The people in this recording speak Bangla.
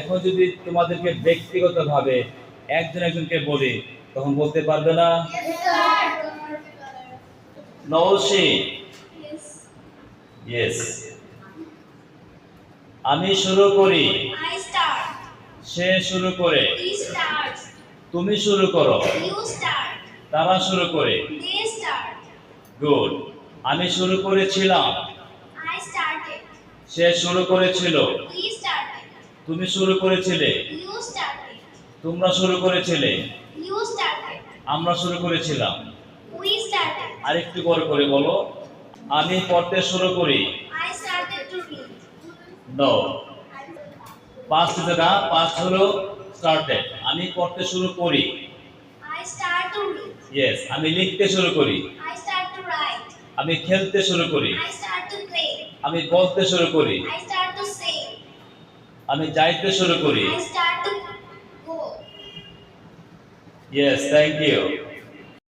এখন যদি তোমাদেরকে ব্যক্তিগতভাবে একজন একজনকে বলি তখন বলতে পারবে না? নওশি, ইয়েস। আমি শুরু করি, I start. সে শুরু করে, He starts. তুমি শুরু করো, You start. তারা শুরু করে। They start. গুড। আমি শুরু করেছিলাম, I started. সে শুরু করেছিল, He started. তুমি শুরু করেছিলে, You started. তোমরা শুরু করেছিলে, You started. আমরা শুরু করেছিলাম। We started. আরেকটু বড় করে বলো। আমি পড়তে শুরু করি। I started to read. No, past যেটা, পাস্ট হলো স্টার্টেড। আমি পড়তে শুরু করি। I start to read. Yes. আমি লিখতে শুরু করি। I start to write. আমি খেলতে শুরু করি। I start to play. আমি বলতে শুরু করি। I start to say. আমি যাইতে শুরু করি। I start to go. Yes, thank you.